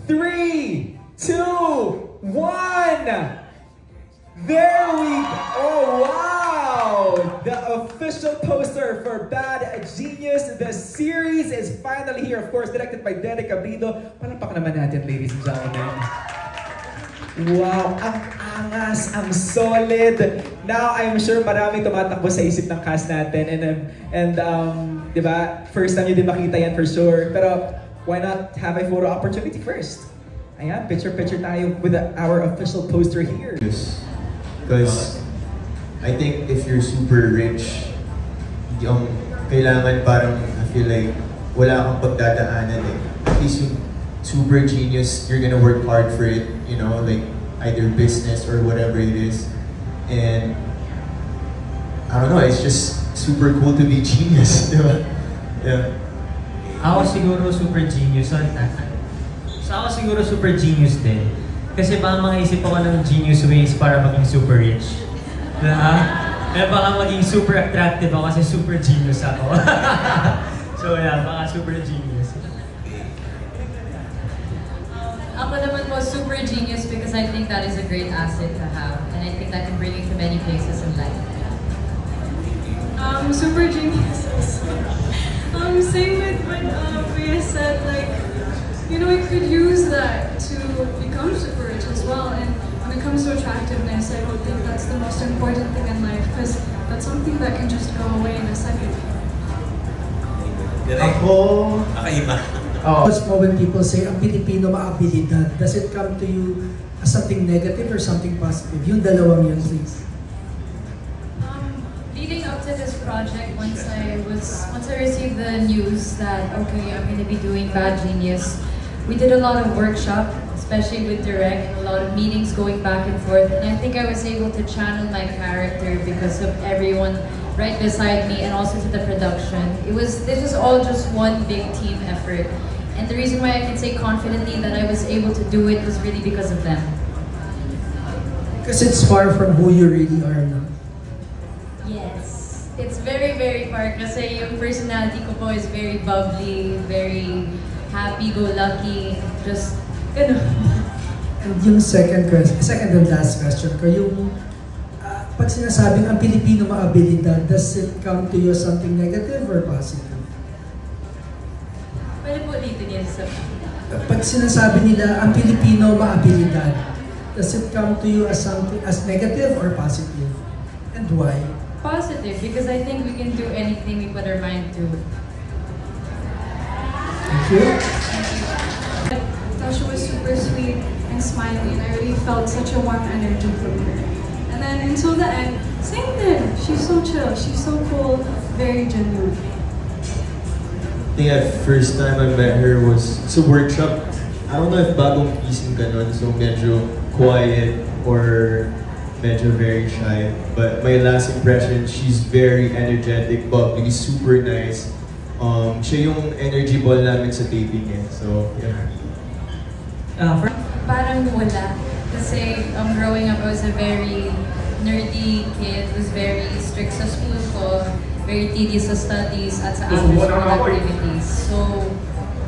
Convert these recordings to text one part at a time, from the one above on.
3, 2, 1. There we go. Oh, wow. The official poster for Bad Genius. The series is finally here. Of course, directed by Derek Abrido. Palakpakan naman natin, ladies and gentlemen. Wow, ang angas, ang solid. Now, I'm sure maraming tumatakbo sa isip ng cast natin. And di ba, first time nyo din makita yan for sure. Pero, why not have a photo opportunity first? Ayan, picture-picture tayo with our official poster here. Because I think if you're super rich, yung kailangan parang I feel like wala kang pagdadaanan eh. At least yung super genius, you're gonna work hard for it, you know, like either business or whatever it is. And I don't know, it's just super cool to be genius, di ba? Yeah. Ako siguro super genius. Ako siguro super genius din. Kasi baka makaisip ako ng genius ways para maging super rich. Kaya baka maging super attractive ako kasi super genius ako. So yeah, baka super genius. Ako naman po super genius because I think that is a great asset to have. And I think that can bring you to many places in life. Super genius. Same with what Rhea said, like, you know, we could use that to become super rich as well. And when it comes to attractiveness, I don't think that's the most important thing in life because that's something that can just go away in a second. Ako, kakaiba. When people say, ang Pilipino maabilidad, does it come to you as something negative or something positive? Yung dalawang yun, please. Leading up to this project, once I received the news that, okay, I'm going to be doing Bad Genius, we did a lot of workshop, especially with Direct, and a lot of meetings going back and forth. And I think I was able to channel my character because of everyone right beside me and also to the production. This was all just one big team effort. And the reason why I can say confidently that I was able to do it was really because of them. Because it's far from who you really are now. Yes. It's very, very far kasi yung personality ko po is very bubbly, very happy-go-lucky, just gano'n. And yung second and last question ko, yung pag sinasabing ang Pilipino maabilidad, does it come to you as something negative or positive? Pwede po ulitin yan sa... Pag sinasabi nila ang Pilipino maabilidad, does it come to you as something as negative or positive? And why? Positive, because I think we can do anything we put our mind to. Thank you. Tasha was super sweet and smiley, and I really felt such a warm energy from her. And then until the end, same thing. She's so chill, she's so cool, very genuine. I think the first time I met her was sa workshop. I don't know if bagong gising ka nun, so medyo quiet or medyo very shy. But my last impression, she's very energetic, bubbly, super nice. Siya yung energy ball namin sa taping eh. So, yeah. Parang wala. Kasi growing up, I was a very nerdy kid, was very strict sa school ko, very tedious sa studies at sa after-school activities. So,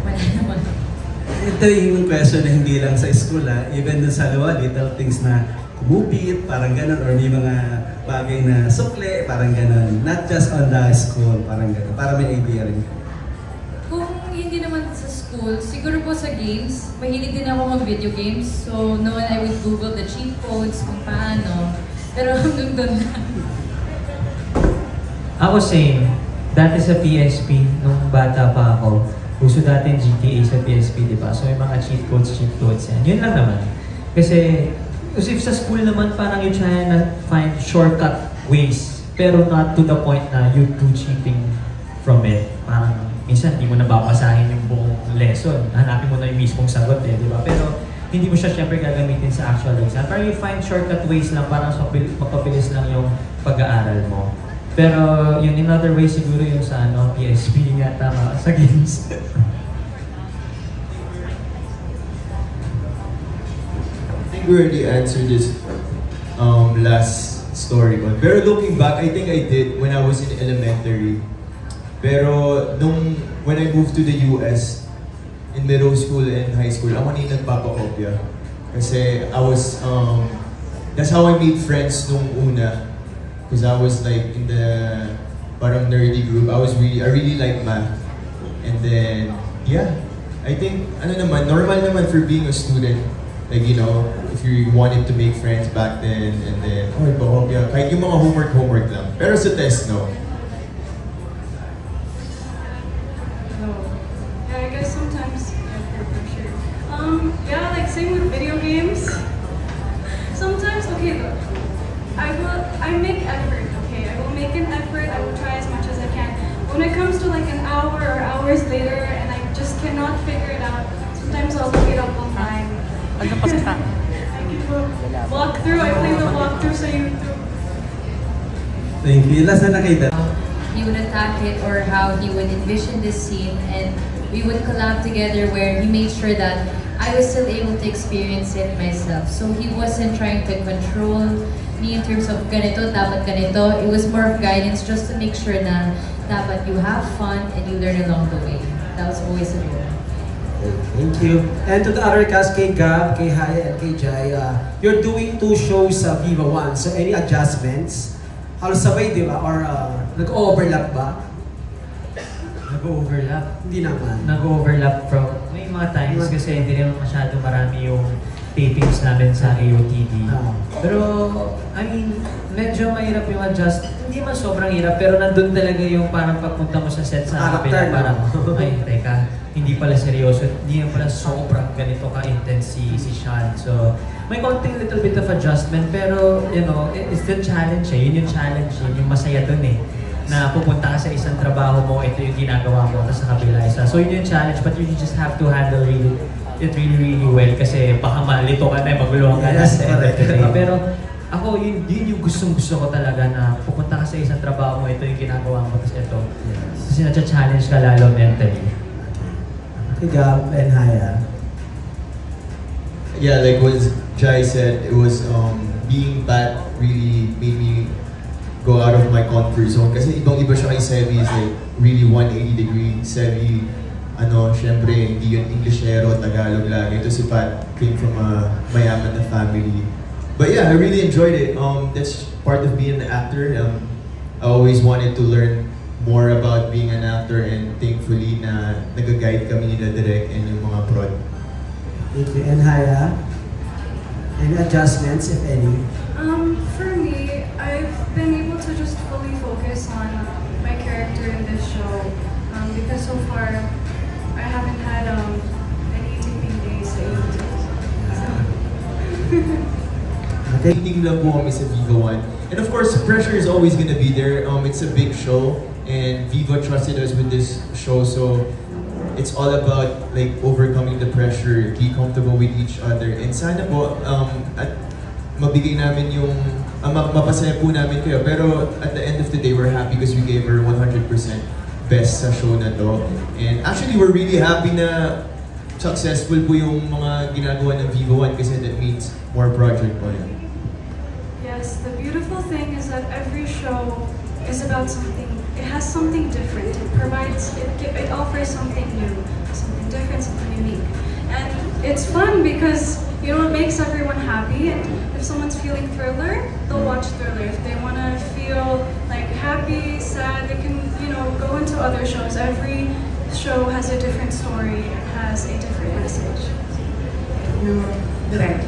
wala naman. Ito yung question na hindi lang sa school even dun sa luwa, little things na kumupit, parang ganun, or may mga bagay na sukle, parang ganun. Not just on the school, parang ganun. Para may idea rin. Kung hindi naman sa school, siguro po sa games, mahilig din ako mag-video games. So, noon I would Google the cheat codes kung paano. Pero hanggang doon lang. Ako same. Dati sa PSP, nung bata pa ako, uso dati GTA sa PSP, di ba? So may mga cheat codes yan. Yun lang naman. Kasi if sa school naman, parang you try na find shortcut ways, pero not to the point na you do cheating from it. Parang minsan hindi mo nababasahin yung buong lesson. Hanapin mo na yung mismong sagot eh, di ba? Pero hindi mo siya syempre gagamitin sa actual exam. Parang you find shortcut ways lang, parang mapabilis lang yung pag-aaral mo. Pero yun, in other ways siguro yung sa PSP nga, tama, sa games. I think we already answered this last story. Pero looking back, I think I did when I was in elementary. Pero when I moved to the US, in middle school and high school, ako na yung nagpapakopya. Kasi I was, that's how I made friends nung una. Because I was like in the parang nerdy group. I really like math. And then, yeah, I think, normal naman for being a student. Like, you know, if you wanted to make friends back then, and then, pakopya. Kahit yung mga homework lang. Pero sa test, no. Yeah, like same with video games. Sometimes, okay, look, I make effort, okay? I will make an effort, I will try as much as I can. When it comes to like an hour or hours later and I just cannot figure it out, sometimes I'll look it up online. I give a walkthrough, I play the walkthrough sa YouTube. Thank you. Last na nakita. He would attack it or how he would envision this scene, and we would collab together where he made sure that I was still able to experience it myself. So he wasn't trying to control me in terms of ganito, dapat ganito. It was more of guidance just to make sure na dapat you have fun and you learn along the way. That was always a goal. Thank you. And to the other cast, kay Gab, kay Haya, and kay Jai, you're doing 2 shows sa Viva One. So any adjustments? Halos sabay, di ba? Or nag-overlap ba? Nag-overlap. Hindi naman. Nag-overlap from, may mga times kasi hindi rin masyado marami yung tapings namin sa AOTD. Pero, I mean, medyo mahirap yung adjust. Hindi man sobrang hirap, pero nandun talaga yung parang pagpunta mo sa set sa kapila, parang, ay, teka, hindi pala seryoso, hindi pala sobrang ganito ka-intense si Sean. So, may konting little bit of adjustment, pero, you know, it's the challenge eh. Yun yung challenge, yun yung masaya dun eh. Na pupunta ka sa isang trabaho mo, ito yung ginagawa mo, tapos sa kabila isa. So yun yung challenge, but you just have to handle it really well kasi baka malito ka na, maguluhan ka na sa end of the day. Pero ako, yun yung gustong-gusto ko talaga na pupunta ka sa isang trabaho mo, ito yung ginagawa mo, tapos ito. Kasi na-challenge ka lalo mentally. Gab and Haya. Yeah, like what Jai said, it was being Bat really made me go out of my comfort zone. Kasi ibang-iba siya kay Sevi, is like really 180 degree. Sevi, syempre, hindi yun Englishero, Tagalog lang. Ito si Pat came from a mayaman na family. But yeah, I really enjoyed it. That's part of being an actor. I always wanted to learn more about being an actor, and thankfully na nag-guide kami nila Direk and yung mga prod. Thank you. And Haya? Any adjustments, if any? For me, I've been able to just fully focus on my character in this show because so far I haven't had any taping days sa Thinking lang po kami sa Viva One. And of course, pressure is always gonna be there. It's a big show, and Viva trusted us with this show, so it's all about like overcoming the pressure, be comfortable with each other, and sana po at mabigay namin yung mapasaya po namin kayo. Pero at the end of the day, we're happy because we gave her 100% best sa show na to. And actually, we're really happy na successful po yung mga ginagawa ng Viva One kasi that means more project po yun. Yes, the beautiful thing is that every show is about something. It has something different. It offers something new, something different, something unique. And it's fun because, you know, it makes everyone happy. And if someone's feeling Thriller, they'll watch Thriller. If they want to feel like happy, sad, they can, you know, go into other shows. Every show has a different story and has a different message. Direct.